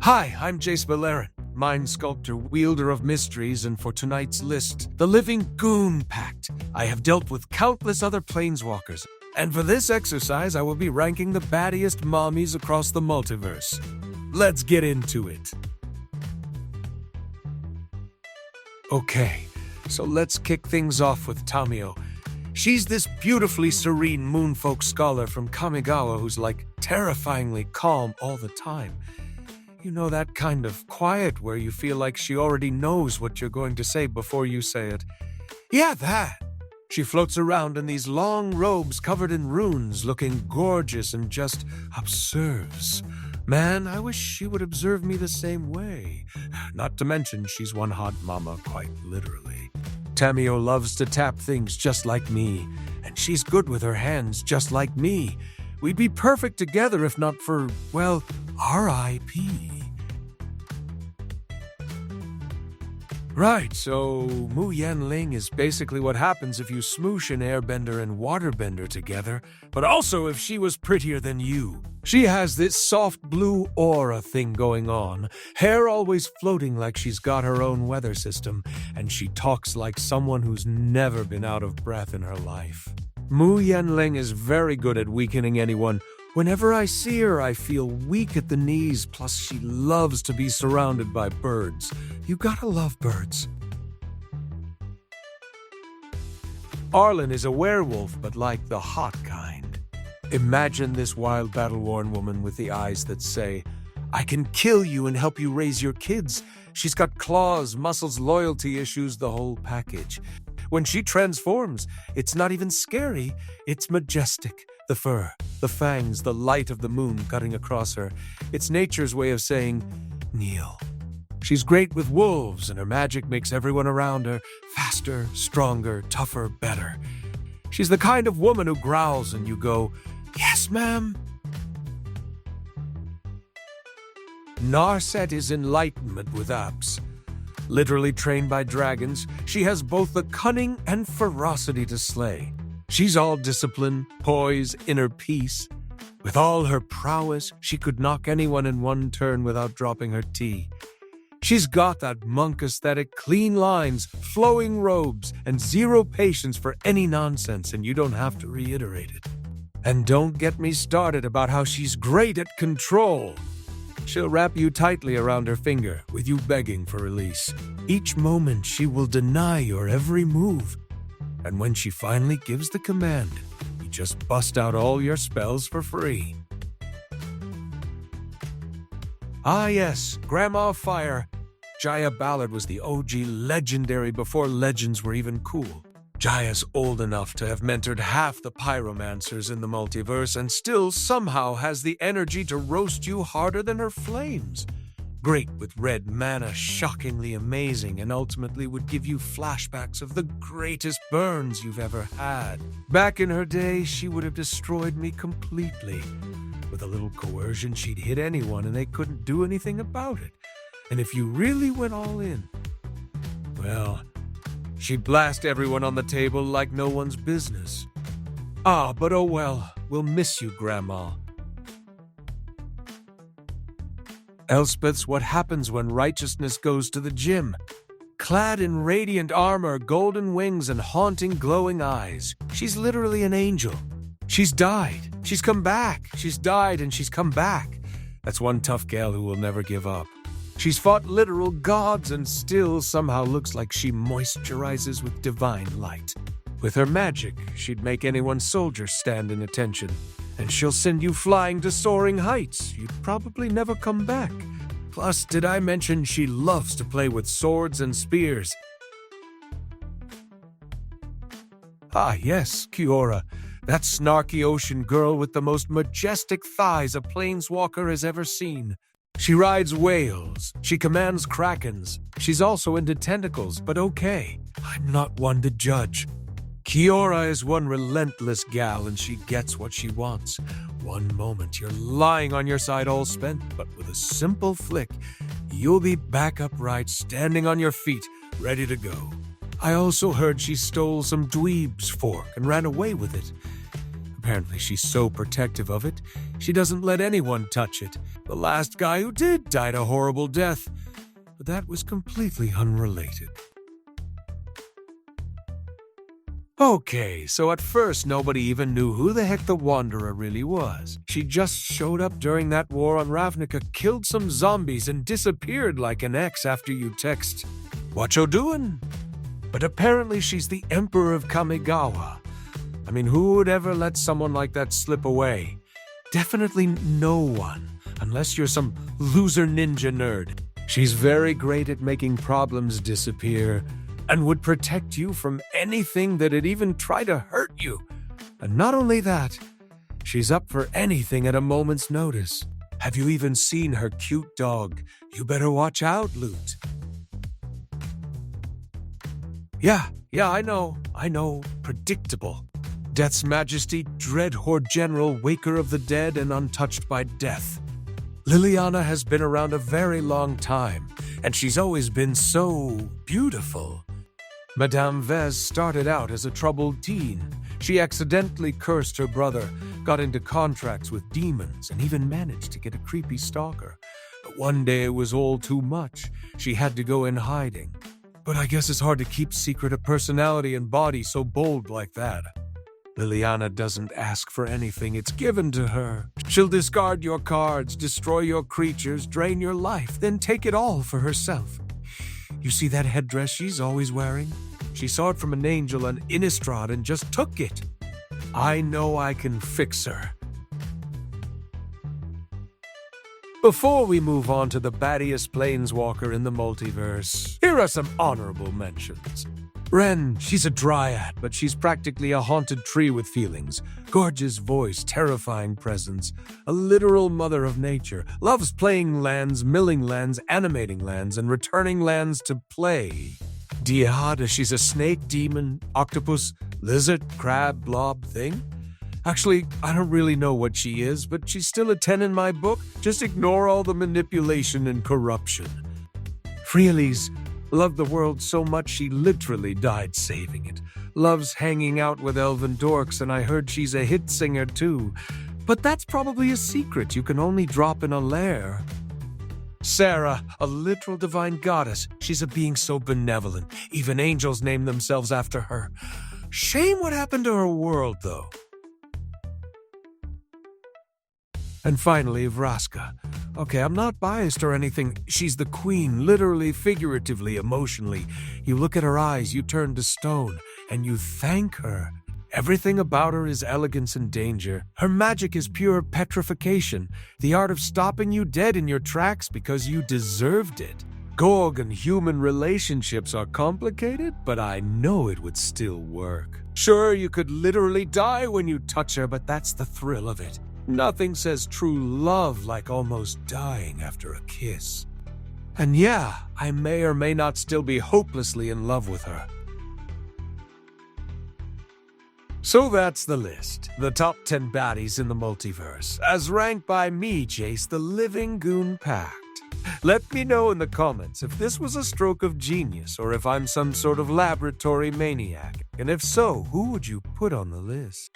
Hi, I'm Jace, mind sculptor, wielder of mysteries, and for tonight's list, the Living Goon Pact. I have dealt with countless other Planeswalkers, and for this exercise I will be ranking the baddiest mommies across the multiverse. Let's get into it. Okay, so let's kick things off with Tamio. She's this beautifully serene moonfolk scholar from Kamigawa who's like terrifyingly calm all the time. You know, that kind of quiet where you feel like she already knows what you're going to say before you say it. Yeah, that. She floats around in these long robes covered in runes, looking gorgeous and just observes. Man, I wish she would observe me the same way. Not to mention, she's one hot mama, quite literally. Tamio loves to tap things just like me, and she's good with her hands just like me. We'd be perfect together if not for, well, R.I.P. Right, so Mu Yanling is basically what happens if you smoosh an airbender and waterbender together, but also if she was prettier than you. She has this soft blue aura thing going on, hair always floating like she's got her own weather system, and she talks like someone who's never been out of breath in her life. Mu Yanling is very good at weakening anyone. Whenever I see her, I feel weak at the knees, plus she loves to be surrounded by birds. You gotta love birds. Arlen is a werewolf, but like the hot kind. Imagine this wild, battle-worn woman with the eyes that say, I can kill you and help you raise your kids. She's got claws, muscles, loyalty issues, the whole package. When she transforms, it's not even scary, it's majestic. The fur, the fangs, the light of the moon cutting across her. It's nature's way of saying, kneel. She's great with wolves, and her magic makes everyone around her faster, stronger, tougher, better. She's the kind of woman who growls and you go, yes, ma'am. Narset is enlightenment with apps. Literally trained by dragons, she has both the cunning and ferocity to slay. She's all discipline, poise, inner peace. With all her prowess, she could knock anyone in one turn without dropping her tea. She's got that monk aesthetic, clean lines, flowing robes, and zero patience for any nonsense, and you don't have to reiterate it. And don't get me started about how she's great at control. She'll wrap you tightly around her finger, with you begging for release. Each moment, she will deny your every move. And when she finally gives the command, you just bust out all your spells for free. Ah yes, Grandma Fire. Jaya Ballard was the OG legendary before legends were even cool. Jaya's old enough to have mentored half the pyromancers in the multiverse and still somehow has the energy to roast you harder than her flames. Great with red mana, shockingly amazing, and ultimately would give you flashbacks of the greatest burns you've ever had. Back in her day, she would have destroyed me completely. With a little coercion, she'd hit anyone and they couldn't do anything about it. And if you really went all in, well, she'd blast everyone on the table like no one's business. Ah, but oh well, we'll miss you, Grandma. Elspeth's what happens when righteousness goes to the gym. Clad in radiant armor, golden wings, and haunting glowing eyes, she's literally an angel. She's died. She's come back. She's died and she's come back. That's one tough gal who will never give up. She's fought literal gods and still somehow looks like she moisturizes with divine light. With her magic, she'd make anyone's soldier stand in attention. And she'll send you flying to soaring heights. You'd probably never come back. Plus, did I mention she loves to play with swords and spears? Ah, yes, Kiora. That snarky ocean girl with the most majestic thighs a planeswalker has ever seen. She rides whales. She commands krakens. She's also into tentacles, but okay. I'm not one to judge. Kiora is one relentless gal and she gets what she wants. One moment you're lying on your side all spent, but with a simple flick, you'll be back upright, standing on your feet, ready to go. I also heard she stole some dweeb's fork and ran away with it. Apparently she's so protective of it, she doesn't let anyone touch it. The last guy who did died a horrible death, but that was completely unrelated. Okay, so at first nobody even knew who the heck the Wanderer really was. She just showed up during that war on Ravnica, killed some zombies, and disappeared like an ex after you text, "What you doing?" But apparently she's the Emperor of Kamigawa. I mean, who would ever let someone like that slip away? Definitely no one, unless you're some loser ninja nerd. She's very great at making problems disappear, and would protect you from anything that'd even try to hurt you. And not only that, she's up for anything at a moment's notice. Have you even seen her cute dog? You better watch out, Loot. Yeah, I know, predictable. Death's Majesty, Dread Horde General, Waker of the Dead, and untouched by death. Liliana has been around a very long time, and she's always been so beautiful. Madame Vez started out as a troubled teen. She accidentally cursed her brother, got into contracts with demons, and even managed to get a creepy stalker. But one day it was all too much. She had to go in hiding. But I guess it's hard to keep secret a personality and body so bold like that. Liliana doesn't ask for anything, it's given to her. She'll discard your cards, destroy your creatures, drain your life, then take it all for herself. You see that headdress she's always wearing? She saw it from an angel on Innistrad and just took it. I know I can fix her. Before we move on to the baddiest planeswalker in the multiverse, here are some honorable mentions. Ren, she's a dryad, but she's practically a haunted tree with feelings. Gorgeous voice, terrifying presence, a literal mother of nature, loves playing lands, milling lands, animating lands, and returning lands to play. Diada, she's a snake, demon, octopus, lizard, crab, blob thing. Actually, I don't really know what she is, but she's still a 10 in my book. Just ignore all the manipulation and corruption. Freelise, loved the world so much she literally died saving it. Loves hanging out with elven dorks, and I heard she's a hit singer too. But that's probably a secret you can only drop in a lair. Sarah, a literal divine goddess. She's a being so benevolent. Even angels name themselves after her. Shame what happened to her world, though. And finally, Vraska. Okay, I'm not biased or anything. She's the queen, literally, figuratively, emotionally. You look at her eyes, you turn to stone, and you thank her. Everything about her is elegance and danger. Her magic is pure petrification, the art of stopping you dead in your tracks because you deserved it. Gorg and human relationships are complicated, but I know it would still work. Sure, you could literally die when you touch her, but that's the thrill of it. Nothing says true love like almost dying after a kiss. And yeah, I may or may not still be hopelessly in love with her. So that's the list. The top 10 baddies in the multiverse, as ranked by me, Jace, the Living Goon Pact. Let me know in the comments if this was a stroke of genius or if I'm some sort of laboratory maniac. And if so, who would you put on the list?